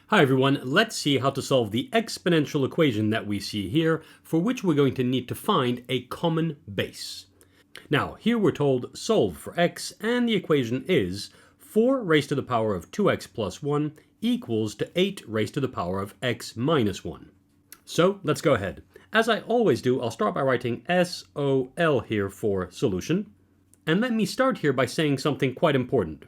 Hi everyone, let's see how to solve the exponential equation that we see here, for which we're going to need to find a common base. Now, here we're told solve for x, and the equation is 4 raised to the power of 2x plus 1 equals to 8 raised to the power of x minus 1. So, let's go ahead. As I always do, I'll start by writing SOL here for solution. And let me start here by saying something quite important.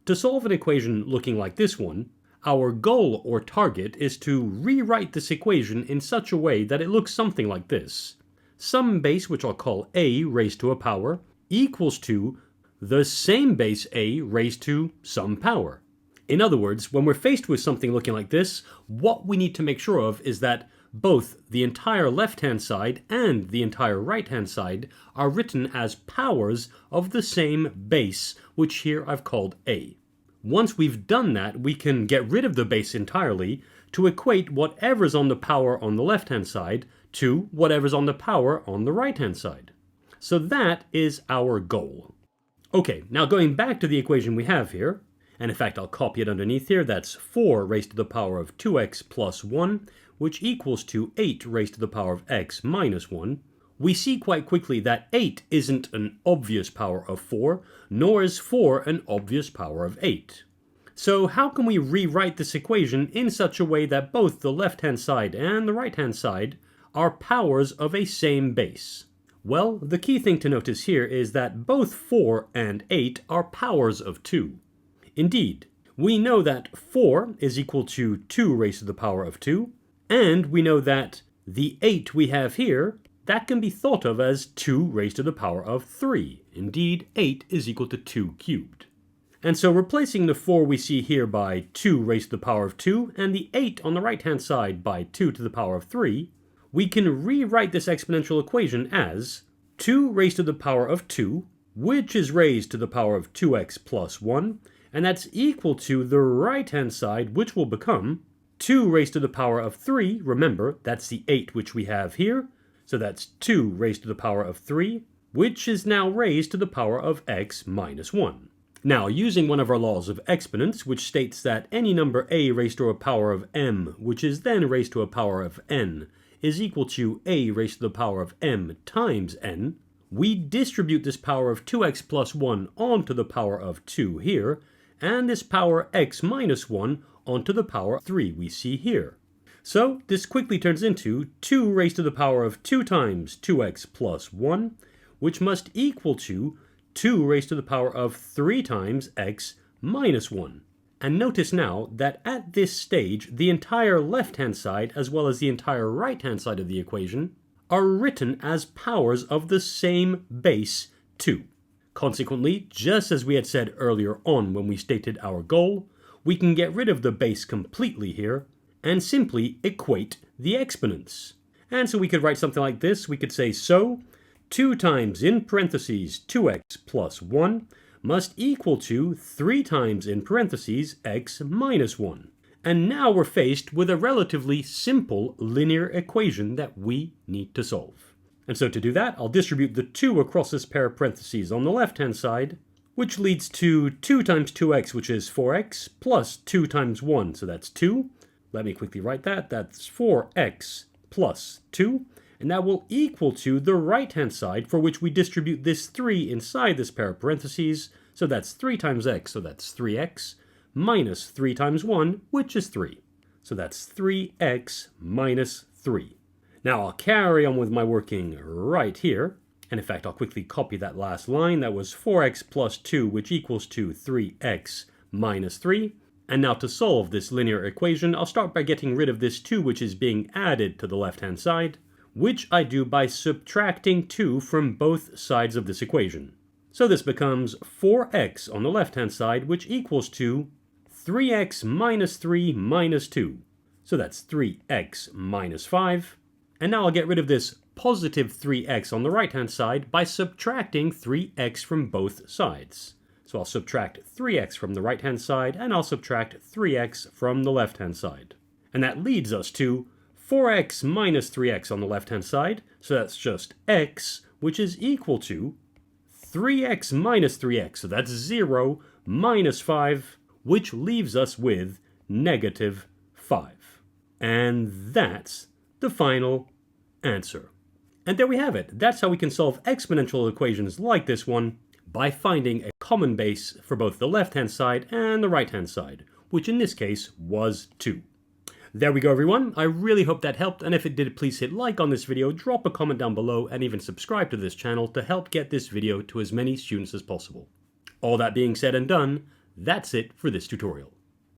To solve an equation looking like this one, our goal or target is to rewrite this equation in such a way that it looks something like this. Some base, which I'll call a raised to a power, equals to the same base a raised to some power. In other words, when we're faced with something looking like this, what we need to make sure of is that both the entire left-hand side and the entire right-hand side are written as powers of the same base, which here I've called a. Once we've done that, we can get rid of the base entirely to equate whatever's on the power on the left-hand side to whatever's on the power on the right-hand side. So that is our goal. Okay, now going back to the equation we have here, and in fact I'll copy it underneath here, that's 4 raised to the power of 2x plus 1, which equals to 8 raised to the power of x minus 1. We see quite quickly that 8 isn't an obvious power of 4, nor is 4 an obvious power of 8. So how can we rewrite this equation in such a way that both the left-hand side and the right-hand side are powers of a same base? Well, the key thing to notice here is that both 4 and 8 are powers of 2. Indeed, we know that 4 is equal to 2 raised to the power of 2, and we know that the 8 we have here, that can be thought of as 2 raised to the power of 3. Indeed, 8 is equal to 2 cubed. And so replacing the 4 we see here by 2 raised to the power of 2, and the 8 on the right-hand side by 2 to the power of 3, we can rewrite this exponential equation as 2 raised to the power of 2, which is raised to the power of 2x plus 1, and that's equal to the right-hand side, which will become 2 raised to the power of 3, remember, that's the 8 which we have here, so that's 2 raised to the power of 3, which is now raised to the power of x minus 1. Now, using one of our laws of exponents, which states that any number a raised to a power of m, which is then raised to a power of n, is equal to a raised to the power of m times n, we distribute this power of 2x plus 1 onto the power of 2 here, and this power x minus 1 onto the power 3 we see here. So this quickly turns into 2 raised to the power of 2 times 2x plus 1, which must equal to 2 raised to the power of 3 times x minus 1. And notice now that at this stage, the entire left-hand side as well as the entire right-hand side of the equation are written as powers of the same base 2. Consequently, just as we had said earlier on when we stated our goal, we can get rid of the base completely here and simply equate the exponents. And so we could write something like this. We could say, so 2 times in parentheses 2x plus 1 must equal to 3 times in parentheses x minus 1. And now we're faced with a relatively simple linear equation that we need to solve. And so to do that, I'll distribute the 2 across this pair of parentheses on the left-hand side, which leads to 2 times 2x, which is 4x, plus 2 times 1, so that's 2. Let me quickly write that. That's 4x plus 2. And that will equal to the right-hand side, for which we distribute this 3 inside this pair of parentheses. So that's 3 times x, so that's 3x, minus 3 times 1, which is 3. So that's 3x minus 3. Now I'll carry on with my working right here. And in fact, I'll quickly copy that last line. That was 4x plus 2, which equals to 3x minus 3. And now to solve this linear equation, I'll start by getting rid of this 2, which is being added to the left-hand side, which I do by subtracting 2 from both sides of this equation. So this becomes 4x on the left-hand side, which equals to 3x minus 3 minus 2. So that's 3x minus 5. And now I'll get rid of this positive 3x on the right-hand side by subtracting 3x from both sides. So I'll subtract 3x from the right-hand side, and I'll subtract 3x from the left-hand side. And that leads us to 4x minus 3x on the left-hand side, so that's just x, which is equal to 3x minus 3x, so that's 0, minus 5, which leaves us with negative 5. And that's the final answer. And there we have it. That's how we can solve exponential equations like this one by finding a common base for both the left-hand side and the right-hand side, which in this case was 2. There we go, everyone. I really hope that helped, and if it did, please hit like on this video, drop a comment down below, and even subscribe to this channel to help get this video to as many students as possible. All that being said and done, that's it for this tutorial.